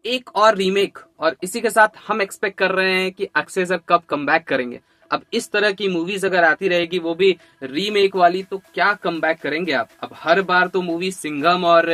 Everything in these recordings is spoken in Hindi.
एक और रीमेक, और इसी के साथ हम एक्सपेक्ट कर रहे हैं कि अक्षय सर कब कमबैक करेंगे। अब इस तरह की मूवीज अगर आती रहेगी, वो भी रीमेक वाली, तो क्या कमबैक करेंगे आप। अब हर बार तो मूवी सिंघम और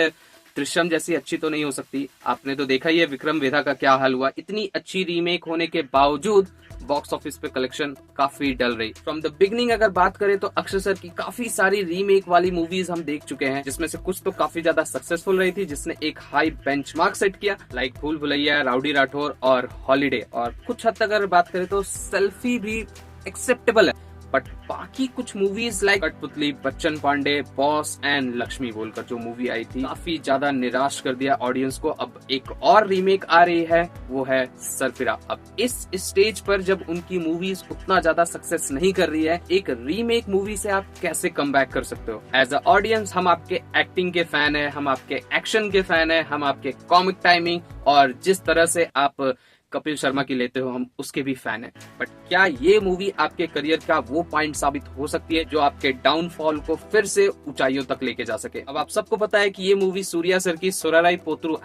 दृश्यम जैसी अच्छी तो नहीं हो सकती। आपने तो देखा ही है विक्रम वेधा का क्या हाल हुआ। इतनी अच्छी रीमेक होने के बावजूद बॉक्स ऑफिस पे कलेक्शन काफी डल रही। फ्रॉम द बिगनिंग अगर बात करें तो अक्षय सर की काफी सारी रीमेक वाली मूवीज हम देख चुके हैं, जिसमें से कुछ तो काफी ज्यादा सक्सेसफुल रही थी, जिसने एक हाई बेंचमार्क सेट किया, लाइक भूल भुलैया, राउडी राठौर और हॉलीडे। और कुछ हद तक अगर बात करें तो सेल्फी भी एक्सेप्टेबल है। बट बाकी कुछ मूवीज लाइक कठपुतली, बच्चन पांडे, बॉस एंड लक्ष्मी बोलकर जो मूवी आई थी, काफी ज्यादा निराश कर दिया ऑडियंस को। अब एक और रीमेक आ रही है, वो है सरफिरा। अब इस स्टेज पर जब उनकी मूवीज उतना ज्यादा सक्सेस नहीं कर रही है, एक रीमेक मूवी से आप कैसे कम बैक कर सकते हो। एज अ ऑडियंस हम आपके एक्टिंग के फैन है, हम आपके एक्शन के फैन है, हम आपके कॉमिक टाइमिंग और जिस तरह से आप कपिल शर्मा की लेते हो, हम उसके भी फैन हैं। बट क्या ये मूवी आपके करियर का वो पॉइंट साबित हो सकती है जो आपके डाउनफॉल को फिर से ऊंचाइयों तक लेके जा सके। अब आप सबको पता है कि ये मूवी सूर्या सर की सोराराई पोत्रू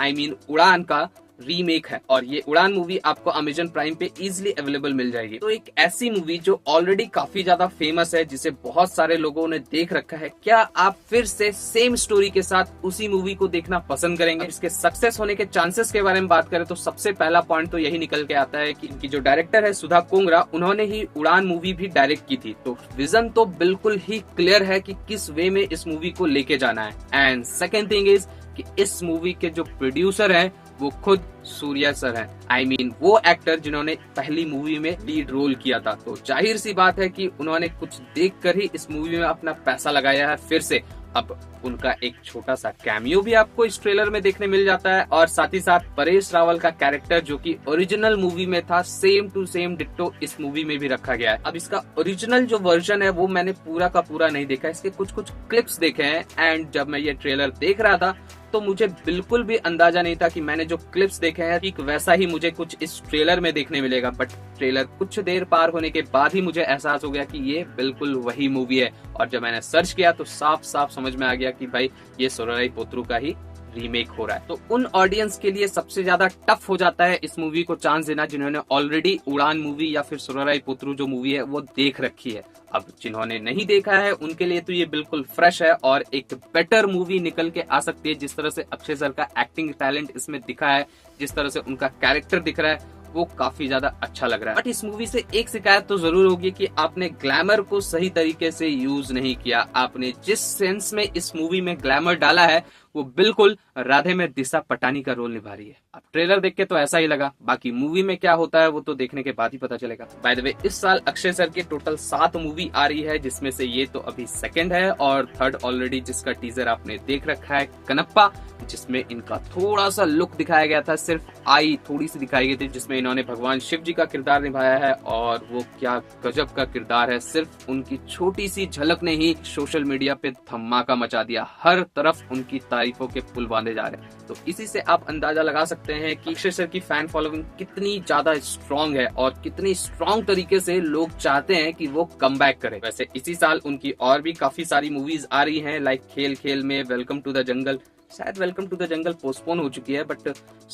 उड़ान का रीमेक है, और ये उड़ान मूवी आपको अमेजन प्राइम पे इजीली अवेलेबल मिल जाएगी। तो एक ऐसी मूवी जो ऑलरेडी काफी ज्यादा फेमस है, जिसे बहुत सारे लोगों ने देख रखा है, क्या आप फिर से सेम स्टोरी के साथ उसी मूवी को देखना पसंद करेंगे। इसके सक्सेस होने के चांसेस के बारे में बात करें तो सबसे पहला पॉइंट तो यही निकल के आता है कि इनकी जो डायरेक्टर है सुधा कोंगरा, उन्होंने ही उड़ान मूवी भी डायरेक्ट की थी। तो विजन तो बिल्कुल ही क्लियर है कि किस वे में इस मूवी को लेके जाना है। एंड सेकेंड थिंग इज कि इस मूवी के जो प्रोड्यूसर हैं वो खुद सूर्या सर हैं। वो एक्टर जिन्होंने पहली मूवी में लीड रोल किया था। तो जाहिर सी बात है कि उन्होंने कुछ देखकर ही इस मूवी में अपना पैसा लगाया है फिर से। अब उनका एक छोटा सा कैमियो भी आपको इस ट्रेलर में देखने मिल जाता है, और साथ ही साथ परेश रावल का कैरेक्टर जो कि ओरिजिनल मूवी में था, सेम टू सेम डिट्टो इस मूवी में भी रखा गया है। अब इसका ओरिजिनल जो वर्जन है वो मैंने पूरा का पूरा नहीं देखा, इसके कुछ कुछ क्लिप्स देखे हैं। एंड जब मैं ये ट्रेलर देख रहा था तो मुझे बिल्कुल भी अंदाजा नहीं था कि मैंने जो क्लिप्स देखे हैं ठीक वैसा ही मुझे कुछ इस ट्रेलर में देखने मिलेगा। बट ट्रेलर कुछ देर पार होने के बाद ही मुझे एहसास हो गया कि ये बिल्कुल वही मूवी है। और जब मैंने सर्च किया तो साफ साफ समझ में आ गया कि भाई ये सोराराई पोत्रू का ही रीमेक हो रहा है। तो उन ऑडियंस के लिए सबसे ज्यादा टफ हो जाता है इस मूवी को चांस देना जिन्होंने ऑलरेडी उड़ान मूवी या फिर सोराराई पोत्रू जो मूवी है वो देख रखी है। अब जिन्होंने नहीं देखा है उनके लिए तो ये बिल्कुल फ्रेश है और एक बेटर मूवी निकल के आ सकती है। जिस तरह से अक्षय सर का एक्टिंग टैलेंट इसमें दिखा है, जिस तरह से उनका कैरेक्टर दिख रहा है, वो काफी ज्यादा अच्छा लग रहा है। बट इस मूवी से एक शिकायत तो जरूर होगी कि आपने ग्लैमर को सही तरीके से यूज नहीं किया। आपने जिस सेंस में इस मूवी में ग्लैमर डाला है वो बिल्कुल राधे में दिशा पटानी का रोल निभा रही है। अब ट्रेलर देख के तो ऐसा ही लगा, बाकी मूवी में क्या होता है वो तो देखने के बाद ही पता चलेगा। बाय द वे इस साल अक्षय सर की टोटल 7 मूवी आ रही है, जिसमें से ये तो अभी सेकंड है, और थर्ड ऑलरेडी जिसका टीजर आपने देख रखा है कनप्पा, जिसमें इनका थोड़ा सा लुक दिखाया गया था, सिर्फ आई थोड़ी सी दिखाई गई थी, जिसमें इन्होंने भगवान शिव जी का किरदार निभाया है। और वो क्या गजब का किरदार है, सिर्फ उनकी छोटी सी झलक ने ही सोशल मीडिया पे धमाका मचा दिया। हर तरफ उनकी तारीफों के पुल बांधे जा रहे हैं। तो इसी से आप अंदाजा लगा सकते हैं कि अक्षय सर की फैन फॉलोइंग कितनी ज्यादा स्ट्रांग है और कितनी स्ट्रांग तरीके से लोग चाहते हैं कि वो कमबैक करे। वैसे इसी साल उनकी और भी काफी सारी मूवीज आ रही हैं, लाइक खेल खेल में, वेलकम टू द जंगल। शायद welcome to the jungle postpone हो चुकी है, बट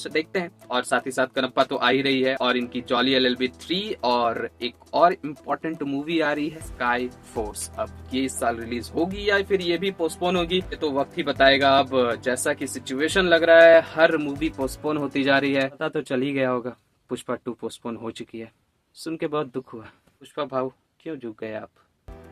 देखते हैं। और साथ ही साथ कनप्पा तो आ ही रही है, और इनकी जॉली एलएलबी 3 और एक और इम्पोर्टेंट मूवी आ रही है स्काई फोर्स। अब ये इस साल रिलीज होगी या फिर ये भी पोस्टपोन होगी, ये तो वक्त ही बताएगा। अब जैसा कि सिचुएशन लग रहा है, हर मूवी पोस्टपोन होती जा रही है। पता तो चल ही गया होगा, पुष्पा 2 पोस्टपोन हो चुकी है। सुन के बहुत दुख हुआ। पुष्पा भाव क्यों झुक गए आप।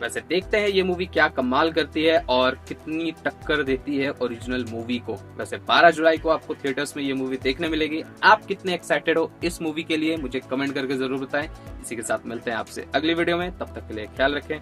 वैसे देखते हैं ये मूवी क्या कमाल करती है और कितनी टक्कर देती है ओरिजिनल मूवी को। वैसे 12 जुलाई को आपको थिएटर्स में ये मूवी देखने मिलेगी। आप कितने एक्साइटेड हो इस मूवी के लिए मुझे कमेंट करके जरूर बताएं। इसी के साथ मिलते हैं आपसे अगली वीडियो में, तब तक के लिए ख्याल रखें।